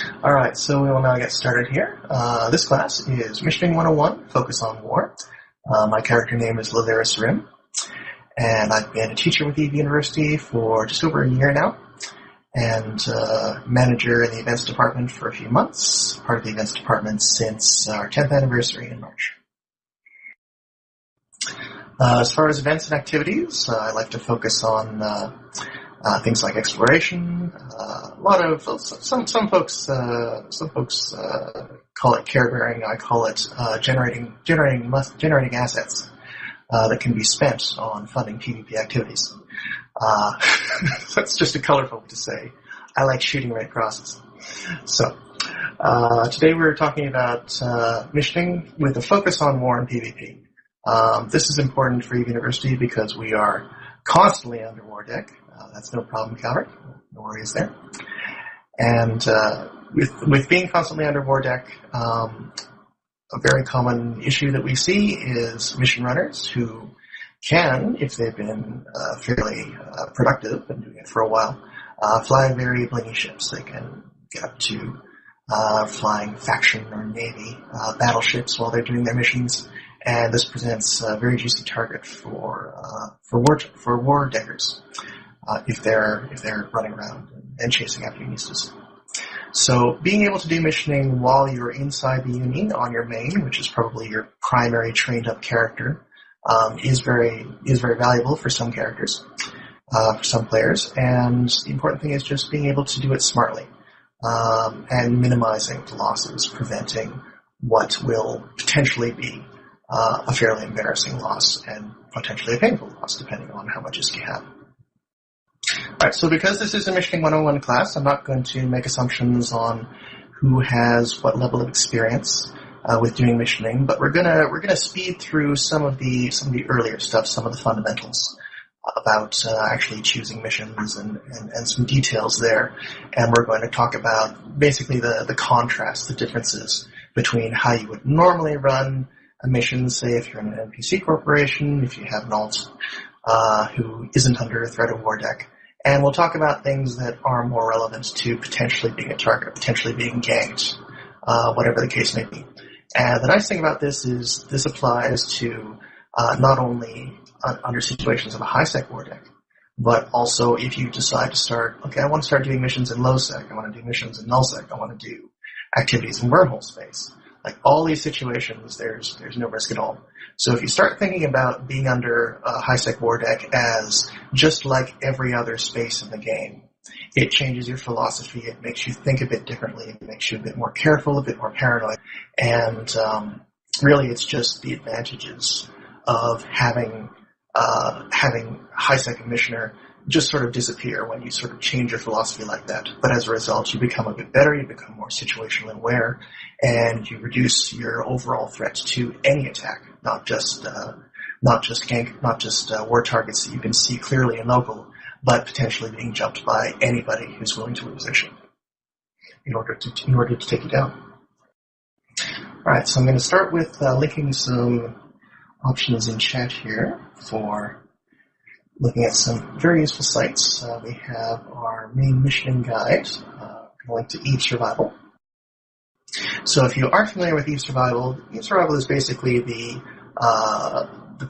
Alright, so we will now get started here. This class is Missioning 101, Focus on War. My character name is Lelira Cirim, and I've been a teacher with Eve University for just over a year now, and manager in the events department for a few months, part of the events department since our 10th anniversary in March. As far as events and activities, I like to focus on things like exploration. A lot of some folks call it care bearing. I call it generating assets that can be spent on funding PvP activities. That's just a colorful way to say I like shooting red crosses. So today we're talking about missioning with a focus on war and PvP. This is important for Eve University because we are constantly under war deck. That's no problem, Calvert. No worries there. And with being constantly under war deck, a very common issue that we see is mission runners who can, if they've been fairly productive and doing it for a while, fly very blingy ships. They can get up to flying faction or navy battleships while they're doing their missions, and this presents a very juicy target for war deckers if they're running around and chasing after Unistas. So being able to do missioning while you're inside the E-UNI on your main, which is probably your primary trained up character, is very valuable for some characters, for some players. And the important thing is just being able to do it smartly, and minimizing the losses, preventing what will potentially be a fairly embarrassing loss and potentially a painful loss, depending on how much ISK you have. Alright, so because this is a Missioning 101 class, I'm not going to make assumptions on who has what level of experience with doing missioning, but we're gonna speed through some of the earlier stuff, some of the fundamentals about actually choosing missions and some details there. And we're going to talk about basically the contrast, the differences between how you would normally run a mission, say if you're in an NPC corporation, if you have an alt who isn't under threat of war deck. And we'll talk about things that are more relevant to potentially being a target, potentially being ganked, whatever the case may be. And the nice thing about this is this applies to not only under situations of a high-sec war deck, but also if you decide to start, okay, I want to start doing missions in low-sec, I want to do missions in null-sec, I want to do activities in wormhole space. Like all these situations, there's no risk at all. So if you start thinking about being under a high-sec war deck as just like every other space in the game, it changes your philosophy, it makes you think a bit differently, it makes you a bit more careful, a bit more paranoid, and really it's just the advantages of having high-sec commissioner just sort of disappear when you sort of change your philosophy like that. But as a result, you become a bit better, you become more situationally aware, and you reduce your overall threat to any attack, not just gank, not just war targets that you can see clearly in local, but potentially being jumped by anybody who's willing to reposition in order to take you down. Alright, so I'm going to start with linking some options in chat here for looking at some very useful sites. We have our main missioning guide, link to Eve Survival. So if you aren't familiar with Eve Survival is basically the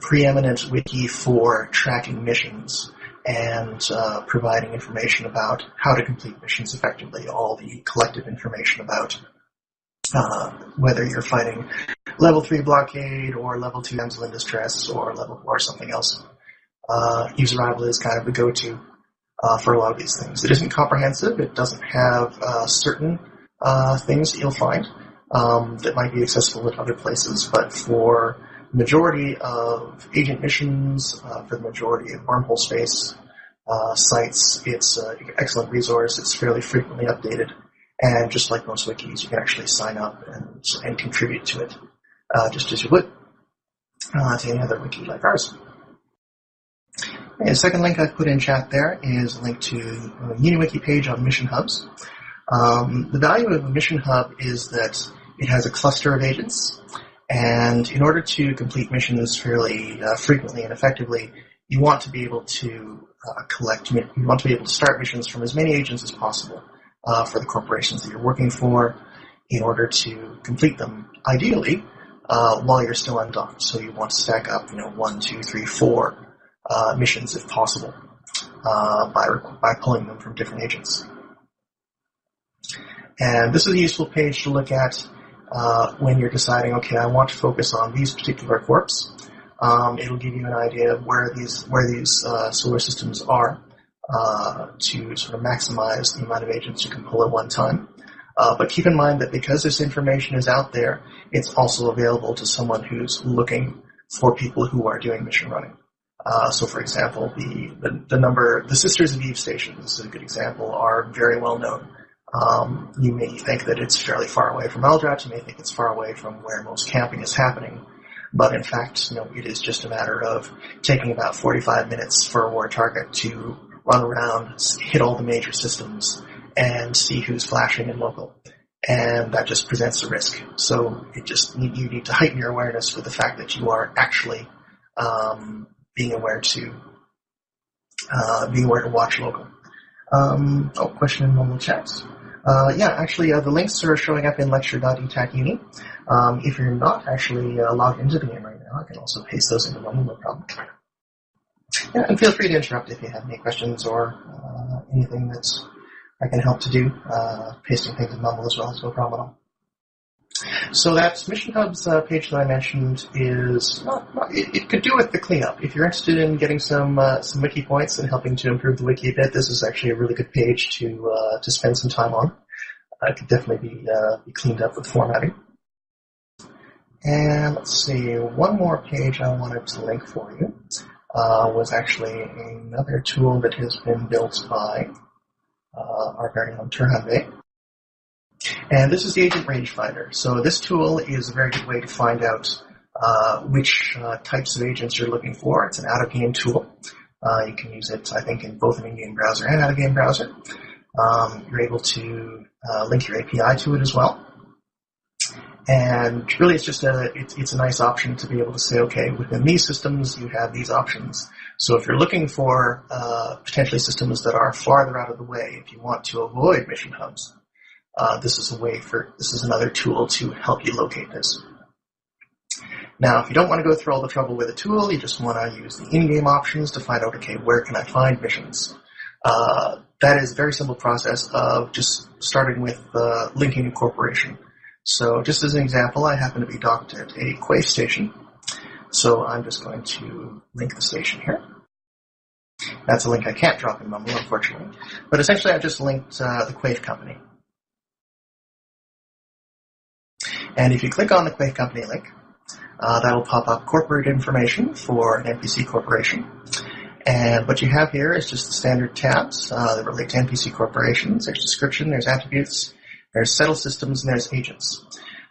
preeminent wiki for tracking missions and providing information about how to complete missions effectively, all the collective information about whether you're fighting level 3 blockade or level 2 damsel in distress or level 4 something else. Eve Survival is kind of the go-to for a lot of these things. It isn't comprehensive. It doesn't have certain things that you'll find that might be accessible at other places, but for the majority of agent missions, for the majority of wormhole space sites, it's an excellent resource. It's fairly frequently updated, and just like most wikis, you can actually sign up and contribute to it, just as you would to any other wiki like ours. Okay, the second link I've put in chat there is a link to a UniWiki page on mission hubs. The value of a mission hub is that it has a cluster of agents, and in order to complete missions fairly frequently and effectively, you want to be able to you want to be able to start missions from as many agents as possible. for the corporations that you're working for in order to complete them, ideally, while you're still undocked. So you want to stack up, 1, 2, 3, 4 missions if possible, by pulling them from different agents. And this is a useful page to look at when you're deciding, okay, I want to focus on these particular corps. It'll give you an idea of where these solar systems are to sort of maximize the amount of agents you can pull at one time. But keep in mind that because this information is out there, it's also available to someone who's looking for people who are doing mission running. So, for example, the Sisters of Eve stations, this is a good example, are very well known. You may think that it's fairly far away from Eldrat, you may think it's far away from where most camping is happening, but in fact, it is just a matter of taking about 45 minutes for a war target to run around, hit all the major systems, and see who's flashing in local. And that just presents a risk. So you need to heighten your awareness for the fact that you are actually being aware to watch local. Question in normal chat. The links are showing up in lecture.etac-uni. If you're not actually logged into the game right now, I can also paste those into Mumble, no problem. Yeah, and feel free to interrupt if you have any questions or anything that I can help to do. Pasting things in Mumble as well is no problem at all. So that Mission Hubs page that I mentioned is it could do with the cleanup. If you're interested in getting some wiki points and helping to improve the wiki a bit, this is actually a really good page to spend some time on. It could definitely be cleaned up with formatting. And let's see, one more page I wanted to link for you was actually another tool that has been built by our very own Turhanbey. And this is the Agent Rangefinder. So this tool is a very good way to find out which types of agents you're looking for. It's an out-of-game tool. You can use it, I think, in both an in-game browser and out-of-game browser. You're able to link your API to it as well. And really, it's just it's a nice option to be able to say, okay, within these systems, you have these options. So if you're looking for potentially systems that are farther out of the way, if you want to avoid mission hubs, this is another tool to help you locate this. Now, if you don't want to go through all the trouble with a tool, you just want to use the in-game options to find out, okay, where can I find missions? That is a very simple process of just starting with linking a corporation. So just as an example, I happen to be docked at a Quaif station. So I'm just going to link the station here. That's a link I can't drop in Mumble, unfortunately. But essentially, I've just linked the Quaif company. And if you click on the Quaif company link, that'll pop up corporate information for an NPC corporation. And what you have here is just the standard tabs that relate to NPC corporations. There's description, there's attributes, there's settle systems, and there's agents.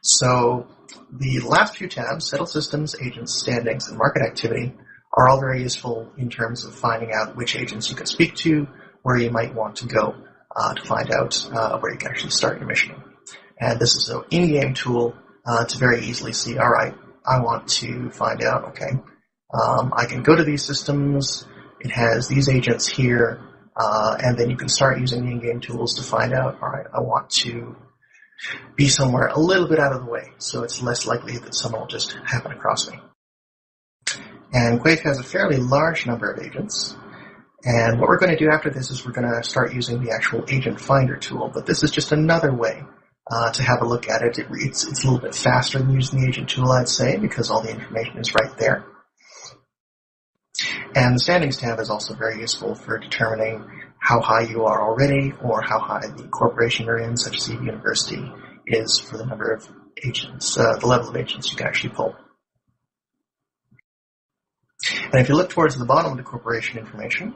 So the last few tabs, settle systems, agents, standings, and market activity, are all very useful in terms of finding out which agents you can speak to, where you might want to go to find out where you can actually start your mission. And this is an in-game tool to very easily see, all right, I want to find out, okay, I can go to these systems, it has these agents here, and then you can start using the in-game tools to find out, all right, I want to be somewhere a little bit out of the way, so it's less likely that someone will just happen across me. And Quaif has a fairly large number of agents, and what we're going to do after this is we're going to start using the actual agent finder tool, but this is just another way to have a look at it. It's a little bit faster than using the agent tool, I'd say, because all the information is right there. And the standings tab is also very useful for determining how high you are already or how high the corporation you're in, such as the university, is for the number of agents, the level of agents you can actually pull. And if you look towards the bottom of the corporation information,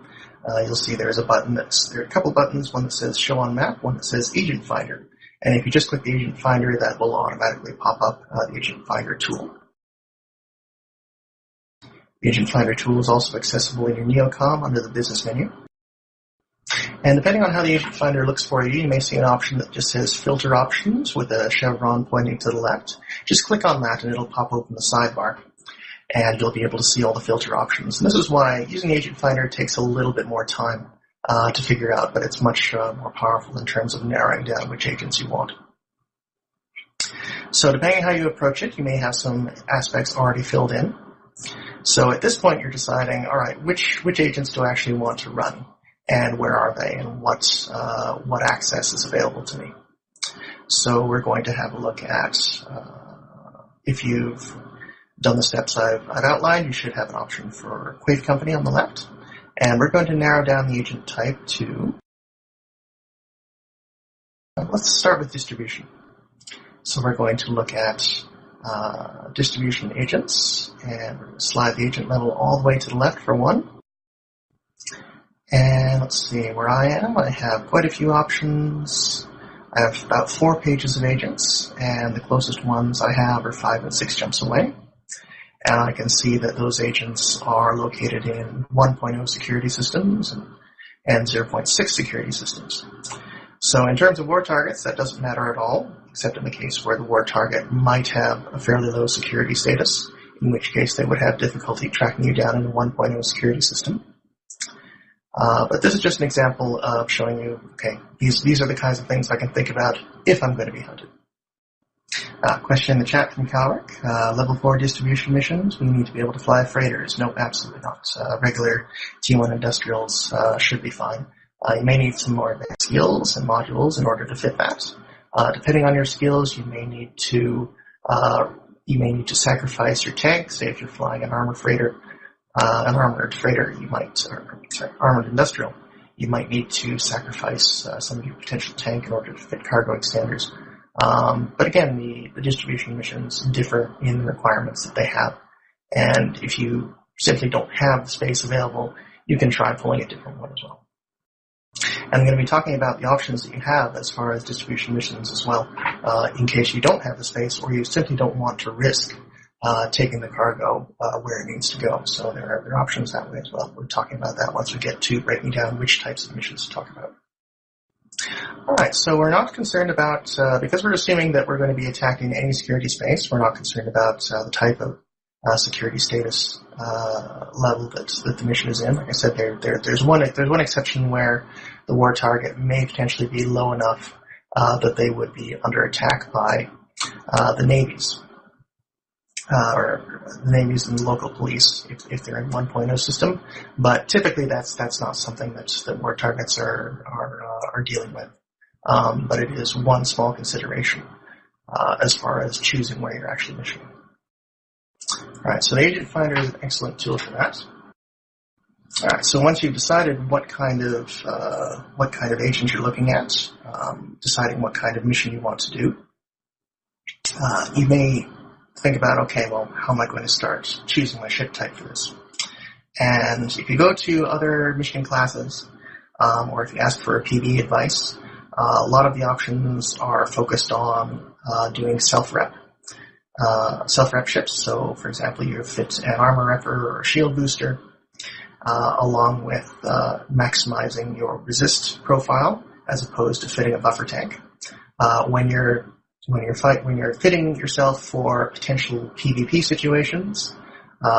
you'll see there's a button there are a couple buttons, one that says Show on Map, one that says Agent Finder. And if you just click the Agent Finder, that will automatically pop up the Agent Finder tool. The Agent Finder tool is also accessible in your Neocom under the Business menu. And depending on how the Agent Finder looks for you, you may see an option that just says Filter Options with a chevron pointing to the left. Just click on that and it'll pop open the sidebar. And you'll be able to see all the filter options. And this is why using Agent Finder takes a little bit more time to figure out, but it's much more powerful in terms of narrowing down which agents you want. So depending on how you approach it, you may have some aspects already filled in. So at this point, you're deciding, all right, which agents do I actually want to run, and where are they, and what access is available to me. So we're going to have a look at, if you've done the steps I've outlined, you should have an option for Quave Company on the left. And we're going to narrow down the agent type to, let's start with distribution. So we're going to look at distribution agents, and we're going to slide the agent level all the way to the left for one. And let's see where I am. I have quite a few options. I have about 4 pages of agents, and the closest ones I have are 5 and 6 jumps away. And I can see that those agents are located in 1.0 security systems and 0.6 security systems. So in terms of war targets, that doesn't matter at all, except in the case where the war target might have a fairly low security status, in which case they would have difficulty tracking you down in a 1.0 security system. But this is just an example of showing you, okay, these are the kinds of things I can think about if I'm going to be hunted. Question in the chat from Calric. Level 4 distribution missions, we need to be able to fly freighters. No, absolutely not. Regular T1 industrials should be fine. You may need some more advanced skills and modules in order to fit that. Depending on your skills, you may need to sacrifice your tank. Say if you're flying an armored freighter, armored industrial, you might need to sacrifice some of your potential tank in order to fit cargo extenders. But again, the distribution missions differ in the requirements that they have. And if you simply don't have the space available, you can try pulling a different one as well. And I'm going to be talking about the options that you have as far as distribution missions as well, in case you don't have the space or you simply don't want to risk taking the cargo where it needs to go. So there are options that way as well. We're talking about that once we get to breaking down which types of missions to talk about. Alright, so we're not concerned about, because we're assuming that we're going to be attacking any security space, we're not concerned about the type of security status level that the mission is in. Like I said, there's one exception where the war target may potentially be low enough that they would be under attack by the navies. Or the navies and the local police if they're in 1.0 system, but typically that's not something that war targets are dealing with. But it is one small consideration as far as choosing where you're actually missioning. Alright, so the Agent Finder is an excellent tool for that. Alright, so once you've decided what kind of agent you're looking at, deciding what kind of mission you want to do, you may think about, okay, well, how am I going to start choosing my ship type for this? And if you go to other mission classes, or if you ask for PB advice, a lot of the options are focused on doing self-rep ships. So, for example, you fit an armor repper or a shield booster, along with maximizing your resist profile as opposed to fitting a buffer tank. When you're fitting yourself for potential PvP situations,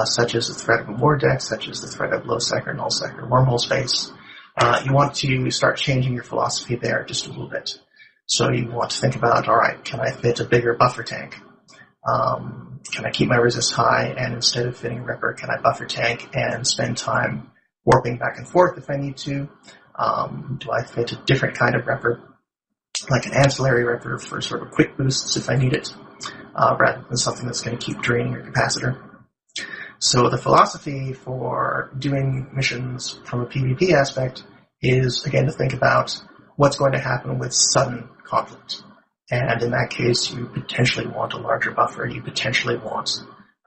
such as the threat of a war deck, such as the threat of low sector, null sector, wormhole space, you want to start changing your philosophy there just a little bit. So you want to think about, alright, can I fit a bigger buffer tank? Can I keep my resist high, and instead of fitting a ripper, can I buffer tank and spend time warping back and forth if I need to? Do I fit a different kind of ripper, like an ancillary ripper for sort of quick boosts if I need it, rather than something that's going to keep draining your capacitor? So the philosophy for doing missions from a PvP aspect is, again, to think about what's going to happen with sudden conflict. And in that case, you potentially want a larger buffer. You potentially want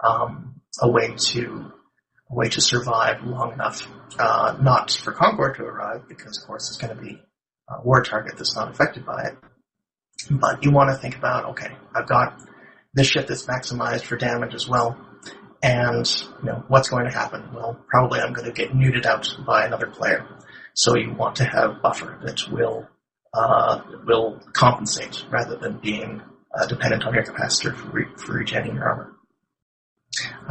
a way to survive long enough, not for Concord to arrive, because of course it's going to be a war target that's not affected by it. But you want to think about, okay, I've got this ship that's maximized for damage as well, and what's going to happen? Well, probably I'm going to get neuted out by another player. So you want to have buffer that will compensate rather than being dependent on your capacitor for regenerating your armor.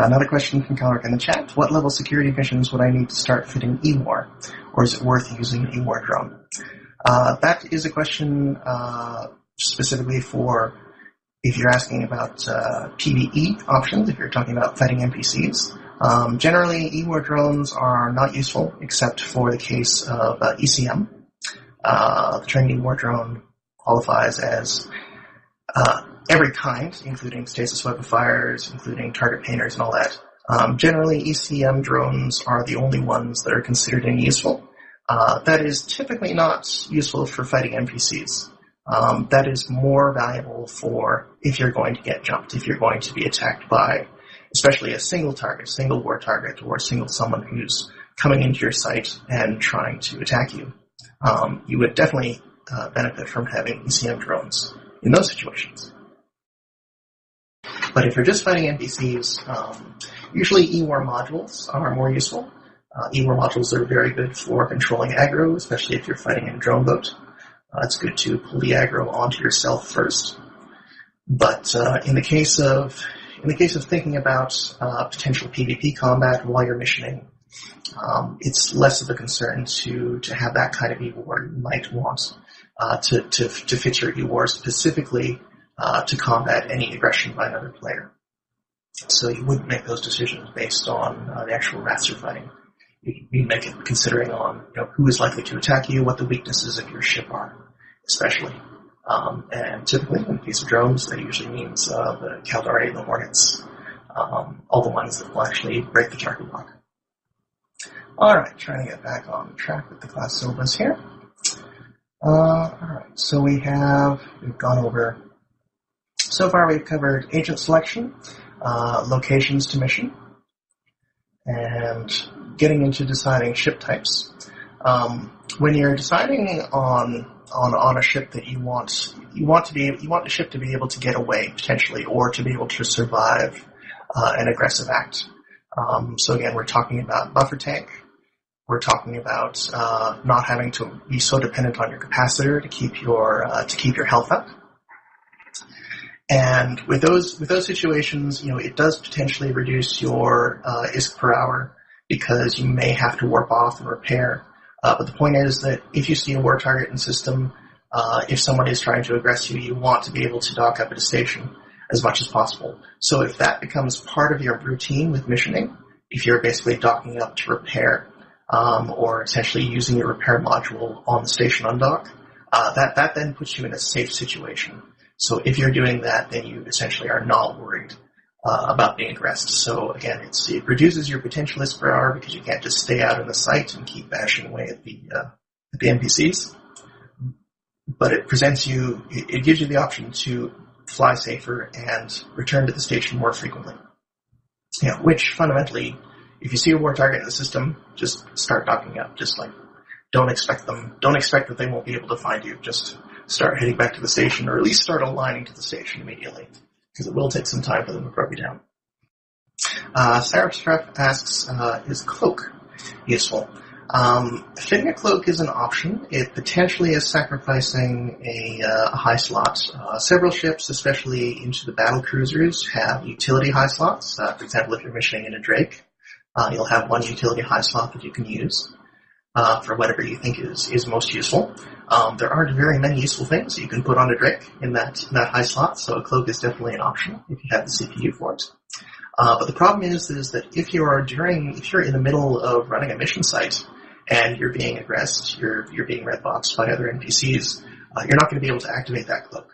Another question from Calric in the chat. What level security missions would I need to start fitting E-War? Or is it worth using an E-War drone? That is a question specifically for if you're asking about PvE options, if you're talking about fighting NPCs. Generally, E-War drones are not useful except for the case of ECM. The trained E-War drone qualifies as every kind, including stasis web of fires, including target painters and all that. Generally, ECM drones are the only ones that are considered any useful. That is typically not useful for fighting NPCs. That is more valuable for if you're going to get jumped, if you're going to be attacked by especially a single target, single war target, or someone who's coming into your site and trying to attack you. You would definitely benefit from having ECM drones in those situations. But if you're just fighting NPCs, usually E-War modules are more useful. E-War modules are very good for controlling aggro, especially if you're fighting in a drone boat. It's good to pull the aggro onto yourself first. But in the case of thinking about potential PvP combat while you're missioning, it's less of a concern to have that kind of E-War. You might want to fit your E-War specifically to combat any aggression by another player. So you wouldn't make those decisions based on the actual rats you're fighting. You make it considering on who is likely to attack you, what the weaknesses of your ship are, especially. And typically, in the case of drones, that usually means the Caldari and the Hornets, all the ones that will actually break the target lock. Alright, trying to get back on track with the class syllabus here. Alright, so we've gone over, so far we've covered agent selection, locations to mission, and getting into deciding ship types. When you're deciding on a ship that you want the ship to be able to get away potentially, or to be able to survive an aggressive act. So again, we're talking about buffer tank. We're talking about not having to be so dependent on your capacitor to keep your health up. And with those situations, it does potentially reduce your ISK per hour because you may have to warp off and repair. But the point is that if you see a war target in system, if someone is trying to aggress you, you want to be able to dock up at a station as much as possible. So if that becomes part of your routine with missioning, if you're basically docking up to repair, or essentially using your repair module on the station undock, that then puts you in a safe situation. So if you're doing that, then you essentially are not worried about being aggressed. So again, it reduces your potential ISK per hour because you can't just stay out in the site and keep bashing away at the NPCs. But it gives you the option to fly safer and return to the station more frequently. Which fundamentally, if you see a war target in the system, just start docking up. Just don't expect that they won't be able to find you. Just start heading back to the station, or at least start aligning to the station immediately, because it will take some time for them to probe you down. Sarah Streff asks, is Cloak useful? Fitting a Cloak is an option. It potentially is sacrificing a high slot. Several ships, especially into the battle cruisers, have utility high slots. For example, if you're missioning in a Drake, you'll have one utility high slot that you can use for whatever you think is most useful. There aren't very many useful things you can put on a Drake in that high slot, so a Cloak is definitely an option if you have the CPU for it. But the problem is that if you're in the middle of running a mission site and you're being aggressed, you're being red boxed by other NPCs, you're not going to be able to activate that Cloak.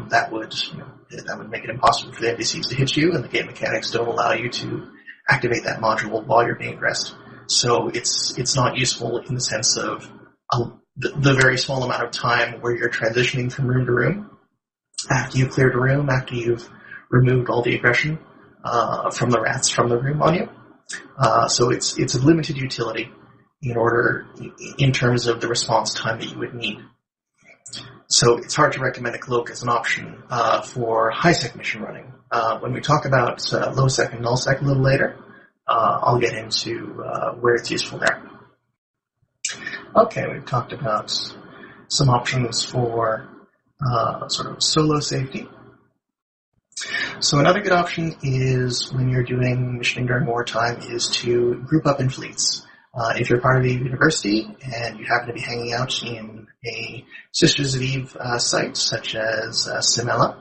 That would make it impossible for the NPCs to hit you, and the game mechanics don't allow you to activate that module while you're being aggressed. So it's not useful in the sense of the very small amount of time where you're transitioning from room to room. After you've cleared a room, after you've removed all the aggression from the rats from the room on you. So it's of limited utility in terms of the response time that you would need. So it's hard to recommend a Cloak as an option for high-sec mission running. When we talk about low-sec and null-sec a little later, I'll get into where it's useful there. Okay, we've talked about some options for sort of solo safety. So another good option is when you're doing missioning during wartime is to group up in fleets. If you're part of a university and you happen to be hanging out in a Sisters of Eve site such as Simela,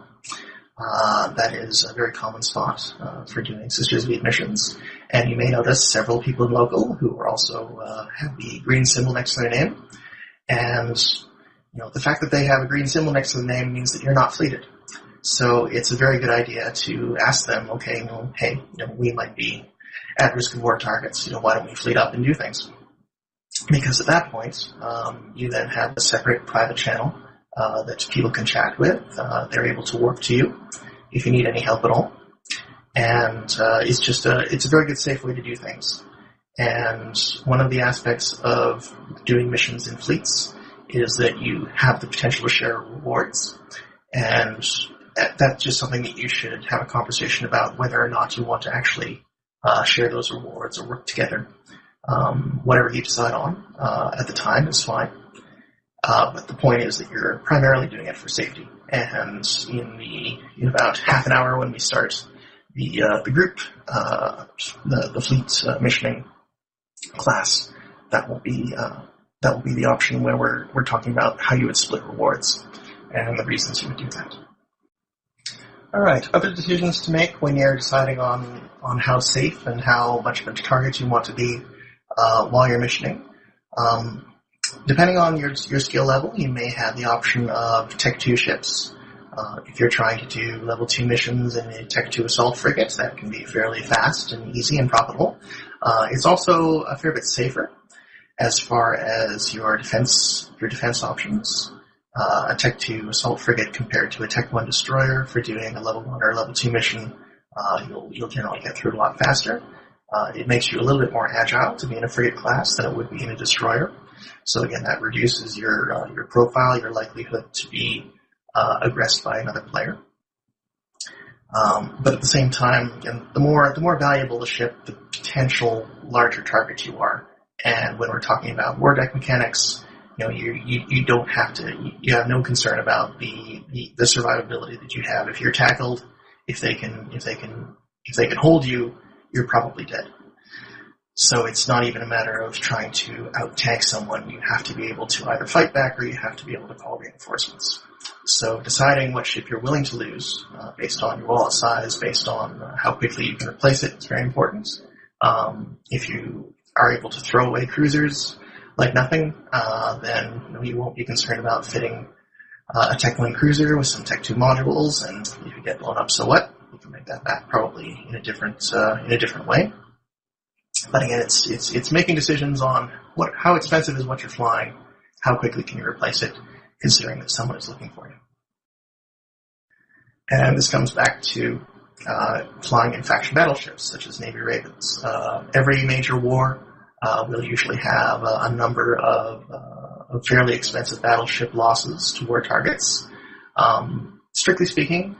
that is a very common spot for doing Sisters of Eve missions. And you may notice several people in local who are also have the green symbol next to their name. And the fact that they have a green symbol next to the name means that you're not fleeted. So it's a very good idea to ask them, okay, hey, we might be at risk of war targets. Why don't we fleet up and do things? Because at that point, you then have a separate private channel that people can chat with. They're able to work to you if you need any help at all. And it's a very good, safe way to do things. And one of the aspects of doing missions in fleets is that you have the potential to share rewards. And that's just something that you should have a conversation about, whether or not you want to actually share those rewards or work together. Whatever you decide on at the time is fine. But the point is that you're primarily doing it for safety. And in about half an hour when we start the group, the fleet missioning class, that will be the option where we're talking about how you would split rewards and the reasons you would do that. All right, other decisions to make when you're deciding on how safe and how much of a target you want to be while you're missioning. Depending on your skill level, you may have the option of Tech 2 ships. If you're trying to do level 2 missions in a Tech 2 assault frigate, that can be fairly fast and easy and profitable. It's also a fair bit safer as far as your defense options. A Tech 2 assault frigate compared to a Tech 1 destroyer for doing a level 1 or level 2 mission, you'll generally get through it a lot faster. It makes you a little bit more agile to be in a frigate class than it would be in a destroyer. So again, that reduces your profile, your likelihood to be aggressed by another player. But at the same time, again, the more valuable the ship, the potential larger target you are. And when we're talking about war deck mechanics, you don't have to. You have no concern about the survivability that you have. If you're tackled, if they can hold you, you're probably dead. So it's not even a matter of trying to out-tank someone. You have to be able to either fight back or you have to be able to call reinforcements. So deciding what ship you're willing to lose based on your wallet size, based on how quickly you can replace it, is very important. If you are able to throw away cruisers like nothing, then you won't be concerned about fitting a Tech 1 cruiser with some Tech 2 modules, and if you get blown up, so what? You can make that back probably in a different way. But again, it's making decisions on how expensive is what you're flying, how quickly can you replace it, considering that someone is looking for you. And this comes back to flying in faction battleships, such as Navy Ravens. Every major war will usually have a number of fairly expensive battleship losses to war targets. Strictly speaking,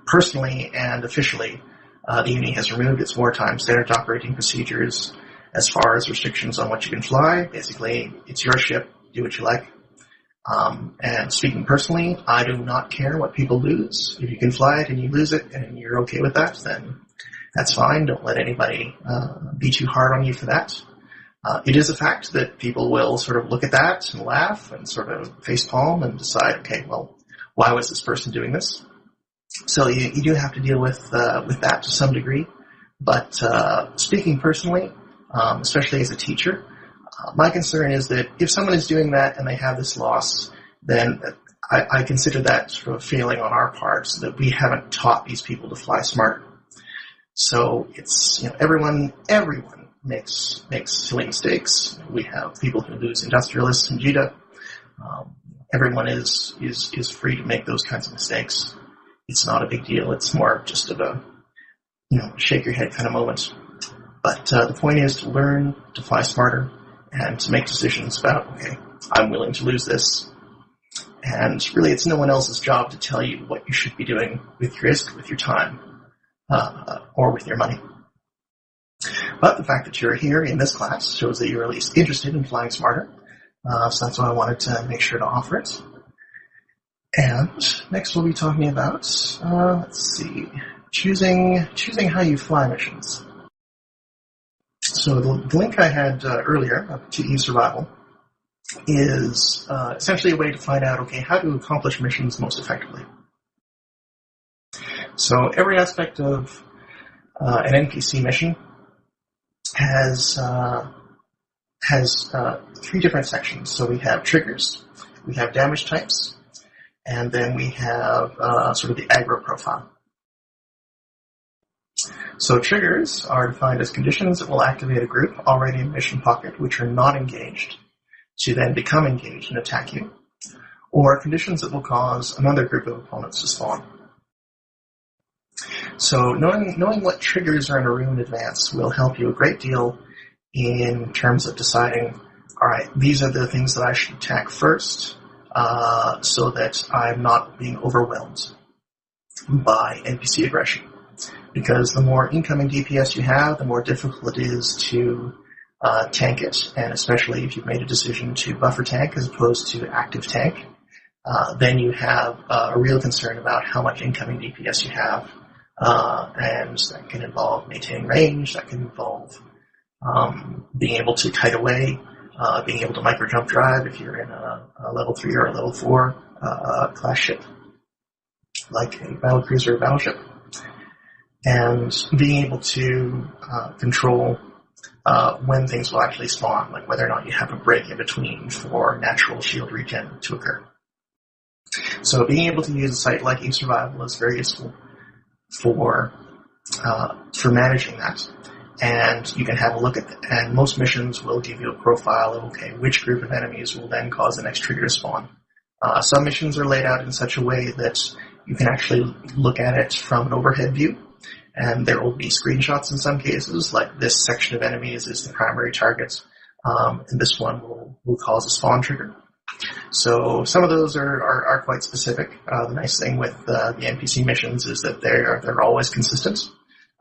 personally and officially, the E-UNI has removed its wartime standard operating procedures as far as restrictions on what you can fly. Basically, it's your ship, do what you like. And speaking personally, I do not care what people lose. If you can fly it and you lose it and you're okay with that, then that's fine. Don't let anybody be too hard on you for that. It is a fact that people will sort of look at that and laugh and sort of facepalm and decide, okay, well, why was this person doing this? So you do have to deal with that to some degree. But speaking personally, especially as a teacher, my concern is that if someone is doing that and they have this loss, then I consider that sort of failing on our part, so that we haven't taught these people to fly smarter. So it's, everyone makes silly mistakes. We have people who lose industrialists in JITA. Everyone is free to make those kinds of mistakes. It's not a big deal. It's more just of a, shake your head kind of moment. But the point is to learn to fly smarter and to make decisions about, okay, I'm willing to lose this. And really, it's no one else's job to tell you what you should be doing with your risk, with your time, or with your money. But the fact that you're here in this class shows that you're at least interested in flying smarter. So that's why I wanted to make sure to offer it. And next we'll be talking about, choosing how you fly missions. So the link I had earlier to Eve Survival is essentially a way to find out, okay, how to accomplish missions most effectively. So every aspect of an NPC mission has three different sections. So we have triggers, we have damage types, and then we have sort of the aggro profile. So triggers are defined as conditions that will activate a group already in mission pocket which are not engaged to then become engaged and attack you, or conditions that will cause another group of opponents to spawn. So knowing what triggers are in a room in advance will help you a great deal in terms of deciding, all right, these are the things that I should attack first, so that I'm not being overwhelmed by NPC aggression. Because the more incoming DPS you have, the more difficult it is to tank it, and especially if you've made a decision to buffer tank as opposed to active tank, then you have a real concern about how much incoming DPS you have, and that can involve maintaining range, that can involve being able to kite away, being able to micro jump drive if you're in a level 3 or a level 4 class ship, like a battlecruiser or battleship, and being able to control when things will actually spawn, like whether or not you have a break in between for natural shield regen to occur. So being able to use a site like Eve Survival is very useful for managing that. And you can have a look at that. And most missions will give you a profile of, okay, which group of enemies will then cause the next trigger to spawn. Some missions are laid out in such a way that you can actually look at it from an overhead view, and there will be screenshots in some cases, like this section of enemies is the primary target, and this one will cause a spawn trigger. So some of those are quite specific. The nice thing with the NPC missions is that they're always consistent.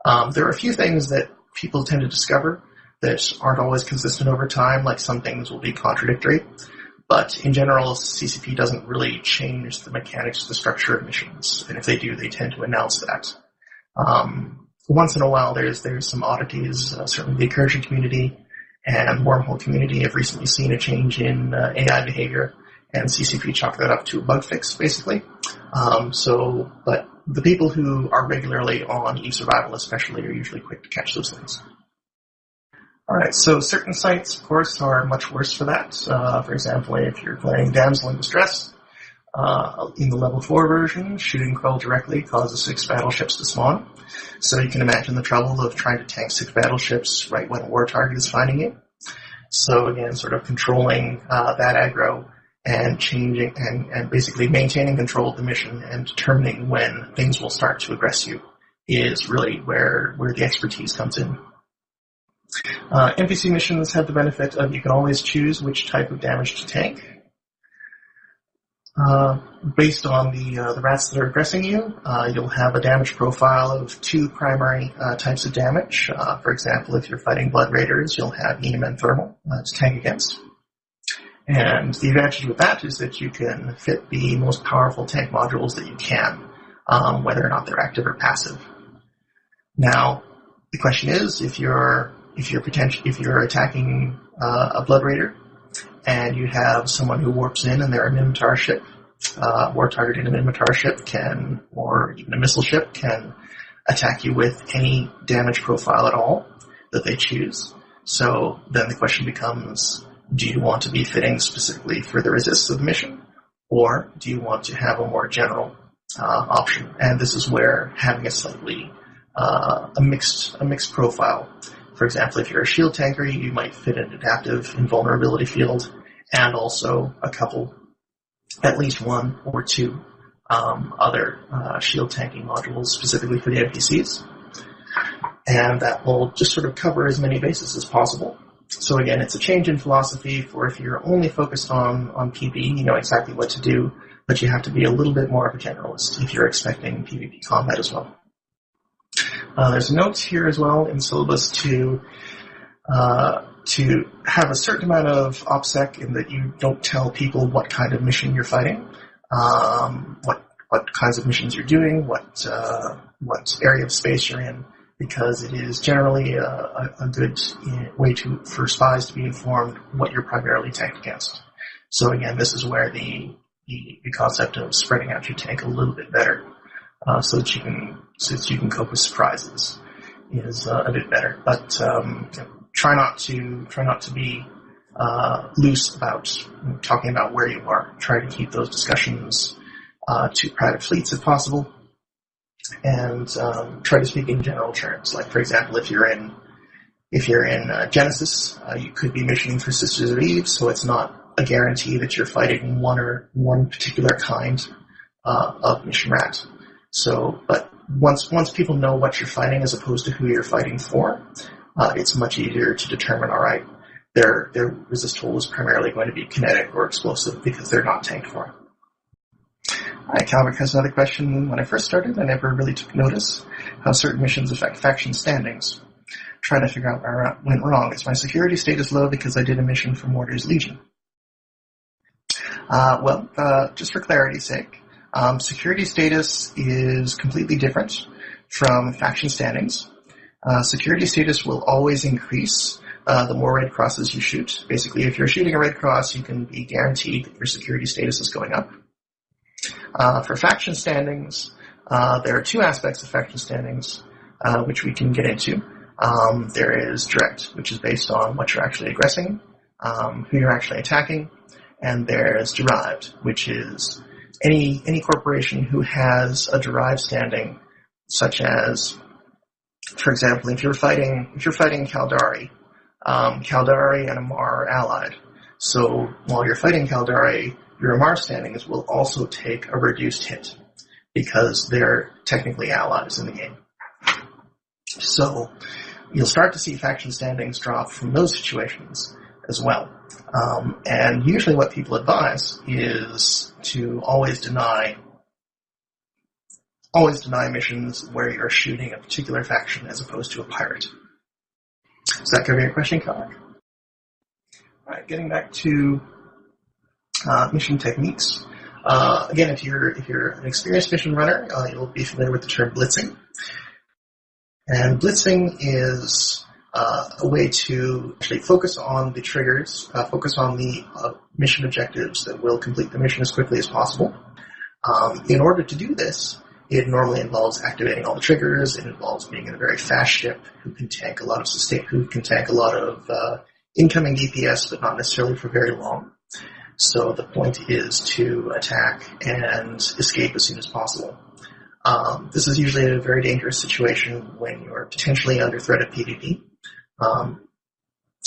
There are a few things that people tend to discover that aren't always consistent over time, like some things will be contradictory. But in general, CCP doesn't really change the mechanics of the structure of missions. And if they do, they tend to announce that. Once in a while, there's some oddities. Certainly the Incursion community and Wormhole community have recently seen a change in AI behavior, and CCP chalked that up to a bug fix, basically. But the people who are regularly on Eve Survival especially are usually quick to catch those things. Alright, so certain sites, of course, are much worse for that. For example, if you're playing Damsel in Distress, in the level 4 version, shooting Quell directly causes 6 battleships to spawn. So you can imagine the trouble of trying to tank 6 battleships right when a war target is finding you. So again, sort of controlling that aggro and changing and basically maintaining control of the mission and determining when things will start to aggress you is really where the expertise comes in. NPC missions have the benefit of you can always choose which type of damage to tank. Based on the rats that are aggressing you, you'll have a damage profile of 2 primary types of damage. For example, if you're fighting Blood Raiders, you'll have EM and Thermal to tank against. And the advantage with that is that you can fit the most powerful tank modules that you can, whether or not they're active or passive. Now, the question is, if you're attacking a Blood Raider, and you have someone who warps in and they're a Minotaur ship, war target in a Minotaur ship or even a missile ship can attack you with any damage profile at all that they choose. So then the question becomes, do you want to be fitting specifically for the resist of the mission, or do you want to have a more general option? And this is where having a slightly a mixed profile. For example, if you're a shield tanker, you might fit an adaptive invulnerability field and also at least 1 or 2 other shield tanking modules specifically for the NPCs. And that will just sort of cover as many bases as possible. So again, it's a change in philosophy for if you're only focused on PvE, you know exactly what to do, but you have to be a little bit more of a generalist if you're expecting PvP combat as well. There's notes here as well in syllabus to have a certain amount of OPSEC in that you don't tell people what kind of mission you're fighting. what kinds of missions you're doing, what area of space you're in, because it is generally a good way for spies to be informed what you're primarily tanked against. So again, this is where the concept of spreading out your tank a little bit better, so that you can cope with surprises is a bit better. But try not to be loose about talking about where you are. Try to keep those discussions to private fleets if possible, and try to speak in general terms. Like, for example, if you're in Genesis, you could be missioning for Sisters of Eve, so it's not a guarantee that you're fighting one particular kind of mission rat. So, but once people know what you're fighting as opposed to who you're fighting for, it's much easier to determine, all right, their resist tool is primarily going to be kinetic or explosive because they're not tanked for. All right, Calvert has another question. When I first started, I never really took notice how certain missions affect faction standings. Trying to figure out where I went wrong. Is my security status low because I did a mission for Mortar's Legion? Just for clarity's sake, security status is completely different from faction standings. Security status will always increase the more red crosses you shoot. Basically, if you're shooting a red cross, you can be guaranteed that your security status is going up. For faction standings, there are two aspects of faction standings which we can get into. There is direct, which is based on what you're actually aggressing, who you're actually attacking, and there's derived, which is any corporation who has a derived standing, such as, for example, if you're fighting Kaldari, Kaldari and Amar are allied. So while you're fighting Kaldari, your Amar standings will also take a reduced hit because they're technically allies in the game. So you'll start to see faction standings drop from those situations as well. And usually what people advise is to always deny missions where you're shooting a particular faction as opposed to a pirate. Does that cover your question, Kalak? Alright, getting back to mission techniques. Again, if you're an experienced mission runner, you'll be familiar with the term blitzing. And blitzing is a way to actually focus on the triggers, focus on the mission objectives that will complete the mission as quickly as possible. In order to do this, it normally involves activating all the triggers. It involves being in a very fast ship who can tank a lot of incoming DPS, but not necessarily for very long. So the point is to attack and escape as soon as possible. This is usually a very dangerous situation when you're potentially under threat of PvP.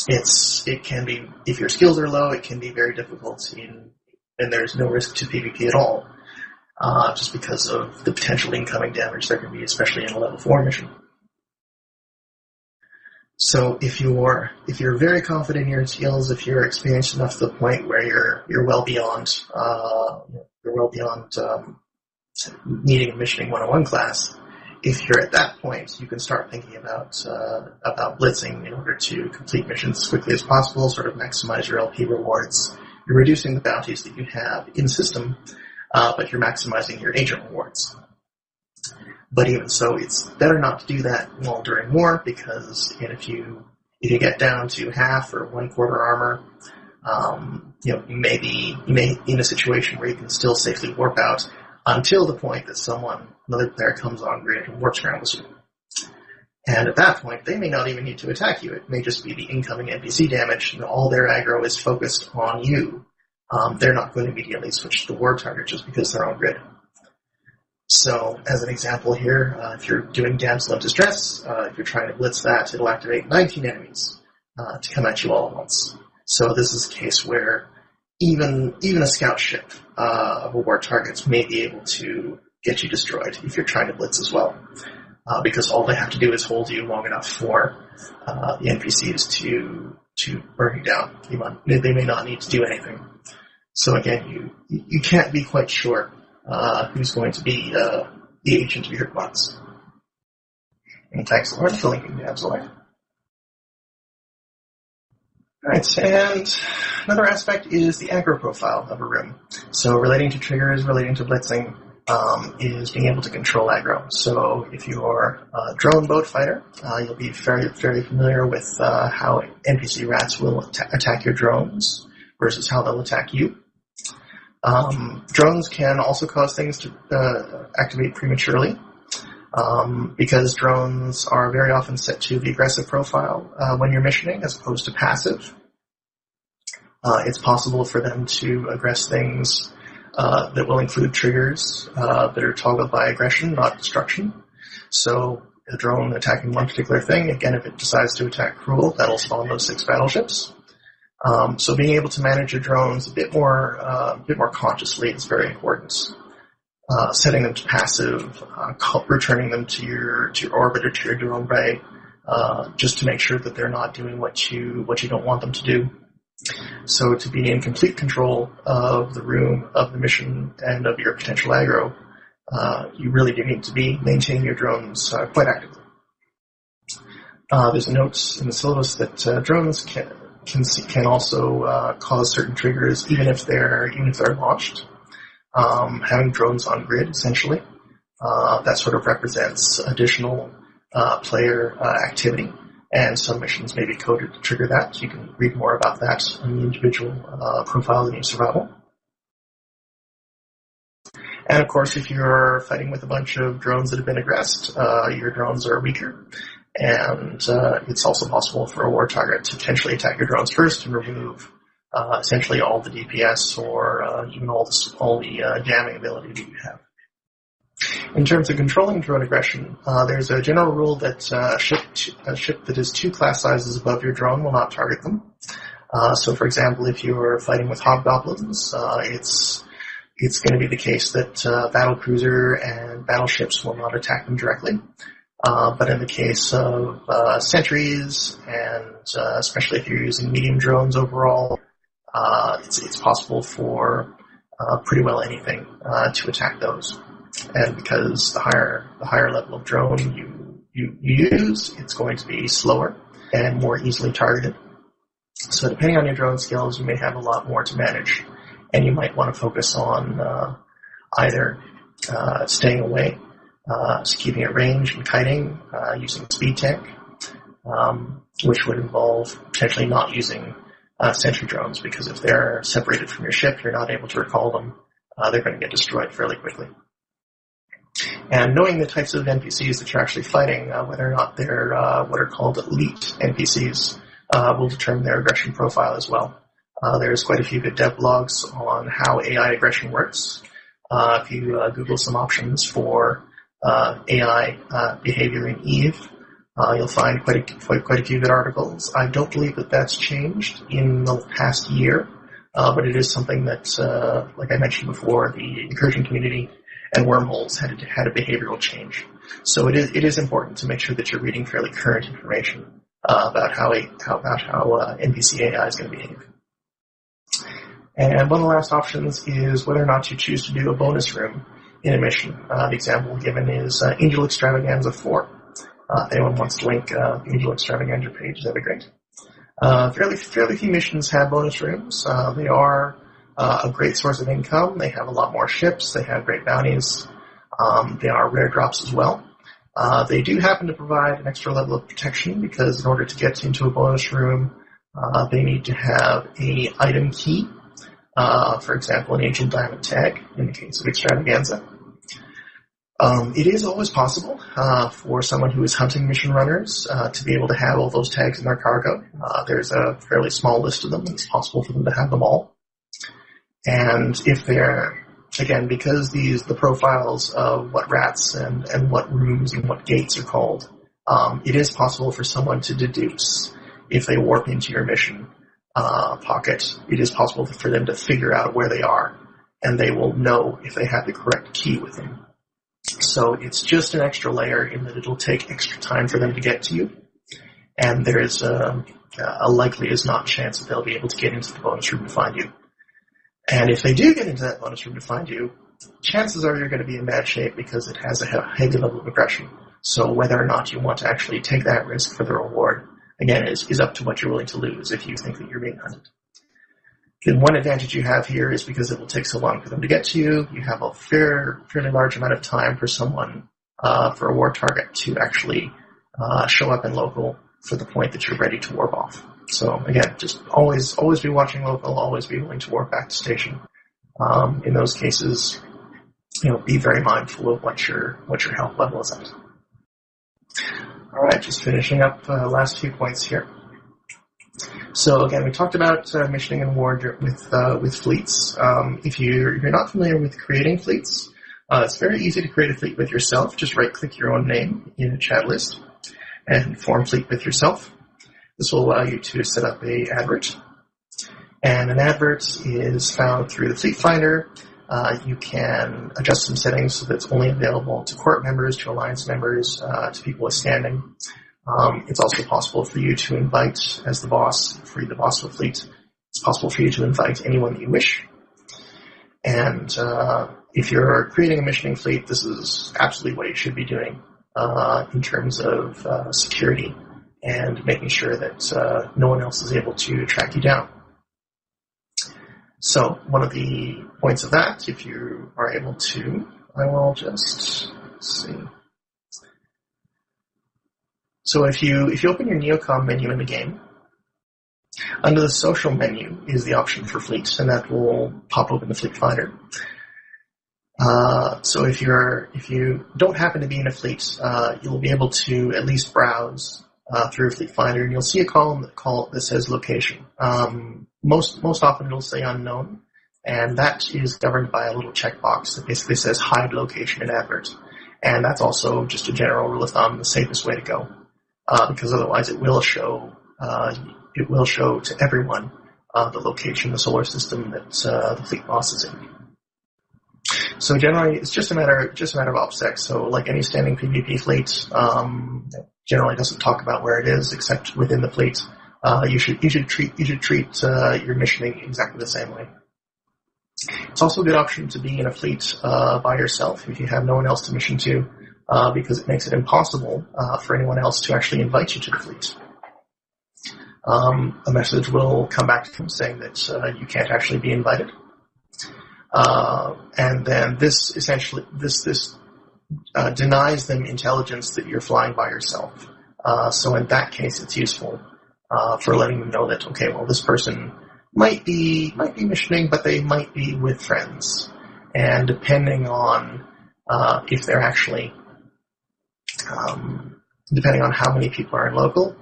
It can be, if your skills are low, it can be very difficult and there's no risk to PvP at all, just because of the potential incoming damage there can be, especially in a level 4 mission. So if you're very confident in your skills, if you're experienced enough to the point where you're well beyond needing a missioning 101 class, if you're at that point, you can start thinking about blitzing in order to complete missions as quickly as possible, sort of maximize your LP rewards. You're reducing the bounties that you have in system, but you're maximizing your agent rewards. But even so, it's better not to do that while during war, because if you get down to half or 1/4 armor, you may be in a situation where you can still safely warp out until the point that another player comes on grid and warp scrambles you. And at that point, they may not even need to attack you. It may just be the incoming NPC damage, and all their aggro is focused on you. They're not going to immediately switch to the war target just because they're on grid. So, as an example here, if you're doing Damsel in Distress, if you're trying to blitz that, it'll activate 19 enemies to come at you all at once. So this is a case where even a scout ship of a war targets may be able to get you destroyed if you're trying to blitz as well, because all they have to do is hold you long enough for the NPCs to burn you down. They may not need to do anything. So again, you can't be quite sure who's going to be the agent of your bots. And thanks, Lord, for linking the Absolute. Alright, and another aspect is the aggro profile of a room. So relating to triggers, relating to blitzing, is being able to control aggro. So if you're a drone boat fighter, you'll be very familiar with how NPC rats will attack your drones versus how they'll attack you. Drones can also cause things to activate prematurely, because drones are very often set to the aggressive profile when you're missioning as opposed to passive. It's possible for them to aggress things that will include triggers that are toggled by aggression, not destruction. So a drone attacking one particular thing, again, if it decides to attack cruel, that'll spawn those 6 battleships. So being able to manage your drones a bit more consciously is very important. Setting them to passive, returning them to your orbit or to your drone bay, just to make sure that they're not doing what you don't want them to do. So to be in complete control of the room, of the mission, and of your potential aggro, you really do need to be maintaining your drones quite actively. There's a note in the syllabus that drones can also cause certain triggers even if they're launched. Having drones on grid, essentially, that sort of represents additional player activity, and some missions may be coded to trigger that. You can read more about that in the individual profile of the survival. And of course, if you're fighting with a bunch of drones that have been aggressed, your drones are weaker, and it's also possible for a war target to potentially attack your drones first and remove essentially all the DPS or even all the jamming ability that you have. In terms of controlling drone aggression, there's a general rule that a ship that is 2 class sizes above your drone will not target them. So, for example, if you're fighting with hobgoblins, it's going to be the case that battlecruiser and battleships will not attack them directly. But in the case of sentries, and especially if you're using medium drones overall, it's possible for pretty well anything to attack those. And because the higher level of drone you use, it's going to be slower and more easily targeted. So depending on your drone skills, you may have a lot more to manage, and you might want to focus on either staying away, so keeping at range and kiting, using speed tank, which would involve potentially not using sentry drones, because if they're separated from your ship, you're not able to recall them. They're going to get destroyed fairly quickly. And knowing the types of NPCs that you're actually fighting, whether or not they're what are called elite NPCs, will determine their aggression profile as well. There's quite a few good dev blogs on how AI aggression works. If you Google some options for AI behavior in EVE, you'll find quite a few good articles. I don't believe that that's changed in the past year, but it is something that, like I mentioned before, the incursion community and wormholes had a behavioral change. So it is important to make sure that you're reading fairly current information about how NPC AI is going to behave. And one of the last options is whether or not you choose to do a bonus room in a mission. The example given is Angel Extravaganza 4. If anyone wants to link the Angel Extravaganza page, that'd be great. Fairly few missions have bonus rooms. They are a great source of income. They have a lot more ships. They have great bounties. They are rare drops as well. They do happen to provide an extra level of protection, because in order to get into a bonus room, they need to have a item key. For example, an Angel Diamond tag in the case of Extravaganza. It is always possible for someone who is hunting mission runners to be able to have all those tags in their cargo. There's a fairly small list of them. It's possible for them to have them all. And if they're, again, because the profiles of what rats and what rooms and what gates are called, it is possible for someone to deduce if they warp into your mission pocket. It is possible for them to figure out where they are, and they will know if they have the correct key with them. So it's just an extra layer in that it'll take extra time for them to get to you, and there is a likely as not chance that they'll be able to get into the bonus room to find you. And if they do get into that bonus room to find you, chances are you're going to be in bad shape, because it has a heavy level of aggression. So whether or not you want to actually take that risk for the reward again, is up to what you're willing to lose if you think that you're being hunted. The one advantage you have here is because it will take so long for them to get to you, you have a fairly large amount of time for someone, for a war target to actually show up in local for the point that you're ready to warp off. So again, just always be watching local, always be willing to warp back to station. In those cases, be very mindful of what your health level is at. All right, just finishing up last few points here. So again, we talked about missioning and war with fleets. If you're not familiar with creating fleets, it's very easy to create a fleet with yourself. Just right-click your own name in a chat list and form fleet with yourself. This will allow you to set up a advert. And an advert is found through the Fleet Finder. You can adjust some settings so that it's only available to court members, to alliance members, to people with standing. It's also possible for you to invite, as the boss, for you, the boss of a fleet, it's possible for you to invite anyone that you wish. And if you're creating a missioning fleet, this is absolutely what you should be doing in terms of security and making sure that no one else is able to track you down. So one of the points of that, if you are able to, I will just see. So if you open your Neocom menu in the game, under the social menu is the option for fleets, and that will pop open the Fleet Finder. So if you don't happen to be in a fleet, you'll be able to at least browse through Fleet Finder, and you'll see a column that says location. Most often it'll say unknown, and that is governed by a little checkbox that basically says hide location in advert. And that's also just a general rule of thumb, the safest way to go, because otherwise it will show to everyone the location, the solar system that the fleet boss is in. So generally, it's just a matter of OPSEC. So like any standing PvP fleet, generally doesn't talk about where it is except within the fleet. You should treat your missioning exactly the same way. It's also a good option to be in a fleet by yourself if you have no one else to mission to, because it makes it impossible for anyone else to actually invite you to the fleet. A message will come back to them saying that you can't actually be invited. And then this denies them intelligence that you're flying by yourself. So in that case, it's useful for letting them know that, okay, well, this person might be missioning, but they might be with friends. And depending on if they're actually, depending on how many people are in local,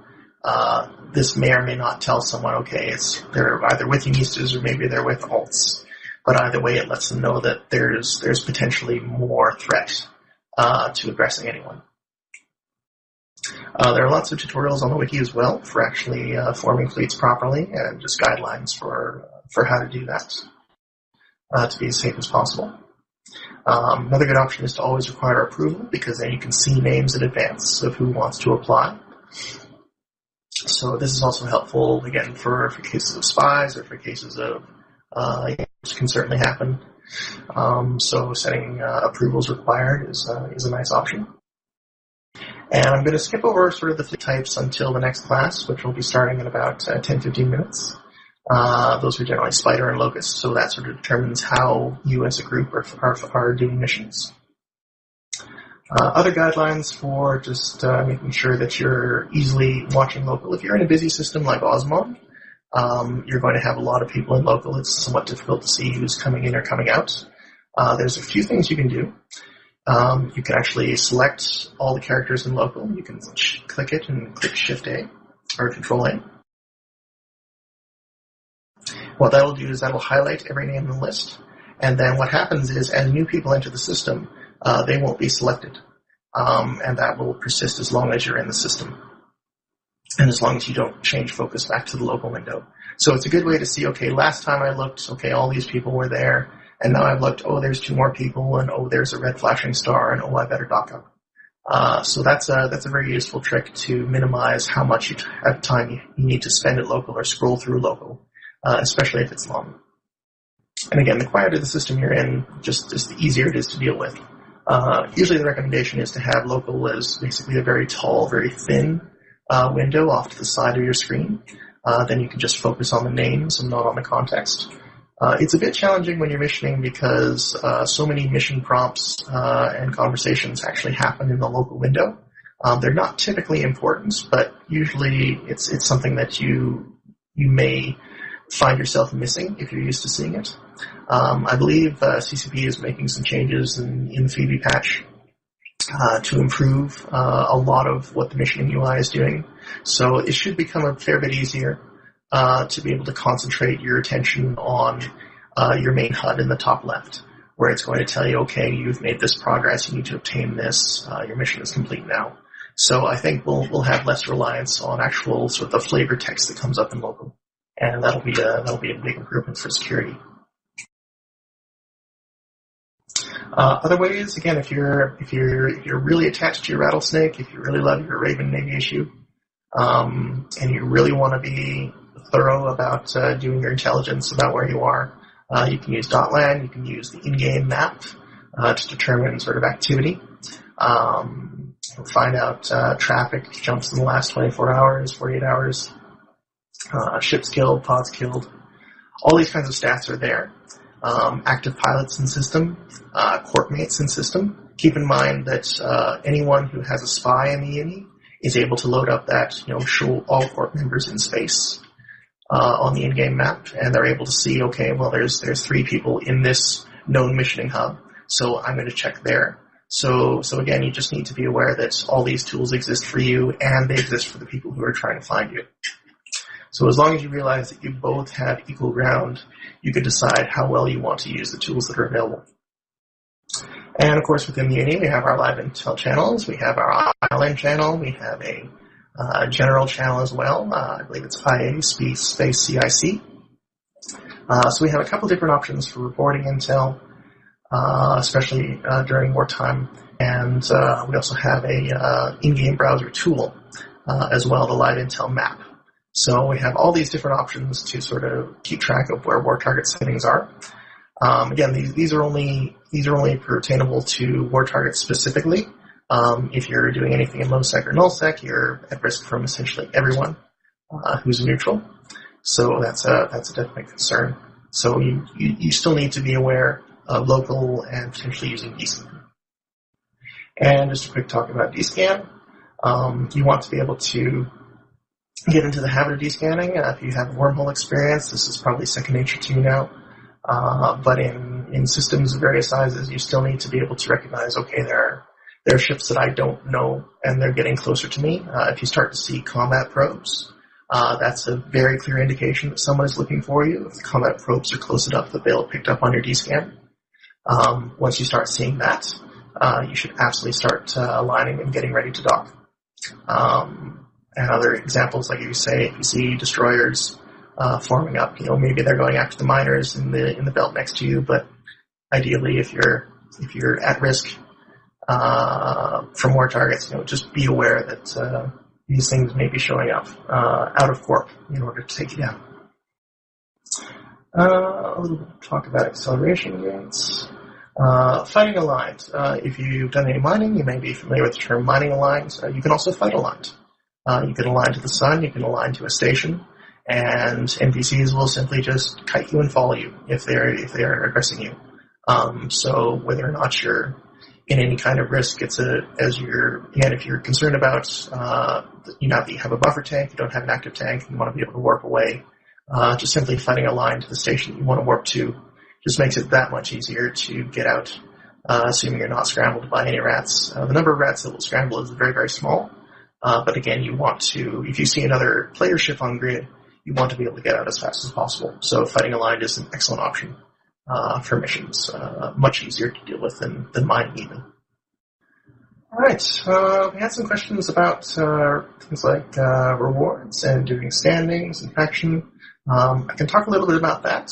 this may or may not tell someone, okay, they're either with Unistas or maybe they're with alts. But either way, it lets them know that there's potentially more threat to aggressing anyone. There are lots of tutorials on the wiki as well for actually forming fleets properly, and just guidelines for how to do that to be as safe as possible. Another good option is to always require approval, because then you can see names in advance of who wants to apply. So this is also helpful, again, for cases of spies or for cases of which can certainly happen. So setting approvals required is a nice option. And I'm going to skip over sort of the fleet types until the next class, which will be starting in about 10-15 minutes. Those are generally Spider and Locust, so that sort of determines how you as a group are doing missions. Other guidelines for just making sure that you're easily watching local. If you're in a busy system like Osmond, you're going to have a lot of people in local. It's somewhat difficult to see who's coming in or coming out. There's a few things you can do. You can actually select all the characters in local. You can click it and click Shift-A or Control-A. What that'll do is that'll highlight every name in the list. And then what happens is, as new people enter the system, they won't be selected. And that will persist as long as you're in the system. And as long as you don't change focus back to the local window. So it's a good way to see, okay, last time I looked, okay, all these people were there. And now I've looked, oh, there's 2 more people, and oh, there's a red flashing star, and oh, I better dock up. So that's a very useful trick to minimize how much time you need to spend at local or scroll through local, especially if it's long. And again, the quieter the system you're in, just the easier it is to deal with. Usually the recommendation is to have local as basically a very tall, very thin window off to the side of your screen. Then you can just focus on the names and not on the context. It's a bit challenging when you're missioning because so many mission prompts and conversations actually happen in the local window. They're not typically important, but usually it's something that you may find yourself missing if you're used to seeing it. I believe CCP is making some changes in the Phoebe patch to improve a lot of what the missioning UI is doing. So it should become a fair bit easier to be able to concentrate your attention on your main HUD in the top left, where it's going to tell you, okay, you've made this progress, you need to obtain this, your mission is complete now. So I think we'll have less reliance on actual sort of the flavor text that comes up in local, and that'll be a big improvement for security. Other ways, again, if you're really attached to your rattlesnake, if you really love your Raven Navy issue, and you really want to be thorough about doing your intelligence about where you are, you can use .lan, you can use the in-game map to determine sort of activity. Find out traffic jumps in the last 24 hours, 48 hours, ships killed, pods killed. All these kinds of stats are there. Active pilots in system, corp mates in system. Keep in mind that anyone who has a spy in the E-UNI is able to load up that, show all corp members in space on the in-game map, and they're able to see, okay, well, there's 3 people in this known missioning hub, so I'm going to check there. So again, you just need to be aware that all these tools exist for you, and they exist for the people who are trying to find you. So as long as you realize that you both have equal ground, you can decide how well you want to use the tools that are available. And of course, within the E-UNI, we have our live intel channels, we have our ILN channel, we have a general channel as well. I believe it's IA space CIC. So we have a couple different options for reporting intel, especially during wartime. And we also have a in-game browser tool as well, the live intel map. So we have all these different options to sort of keep track of where war target settings are. Again, these are only pertainable to war targets specifically. If you're doing anything in low-sec or null-sec, you're at risk from essentially everyone who's neutral. So that's a definite concern. So you still need to be aware of local and potentially using DScan. And just a quick talk about DScan. You want to be able to get into the habit of descanning. If you have wormhole experience, this is probably second nature to you now. But in systems of various sizes, you still need to be able to recognize, okay, there are ships that I don't know, and they're getting closer to me. If you start to see combat probes, that's a very clear indication that someone is looking for you. If the combat probes are close enough that they'll pick up on your DScan. Once you start seeing that, you should absolutely start aligning and getting ready to dock. And other examples, like if you see destroyers forming up, maybe they're going after the miners in the belt next to you, but ideally if you're at risk from war targets, just be aware that these things may be showing up out of corp in order to take you down. A little bit of talk about acceleration gains. Fighting aligned. If you've done any mining, you may be familiar with the term mining aligned. You can also fight aligned. You can align to the sun, you can align to a station, and NPCs will simply just kite you and follow you if they are aggressing you. So whether or not you're in any kind of risk, if you're concerned about that you have a buffer tank, you don't have an active tank, and you want to be able to warp away, just simply fighting a line to the station you want to warp to just makes it that much easier to get out, assuming you're not scrambled by any rats. The number of rats that will scramble is very, very small. But again, you want to, if you see another player ship on grid, you want to be able to get out as fast as possible. So fighting aligned is an excellent option for missions. Much easier to deal with than mining even. Alright, we had some questions about things like rewards and doing standings and faction. I can talk a little bit about that.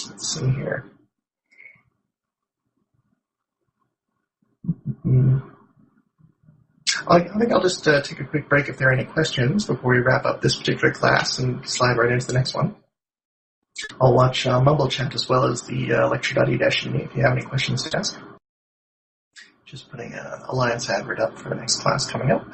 Let's see here. I think I'll just take a quick break if there are any questions before we wrap up this particular class and slide right into the next one. I'll watch Mumble Chat as well as the lecture.e-uni if you have any questions to ask. Just putting an Alliance advert up for the next class coming up.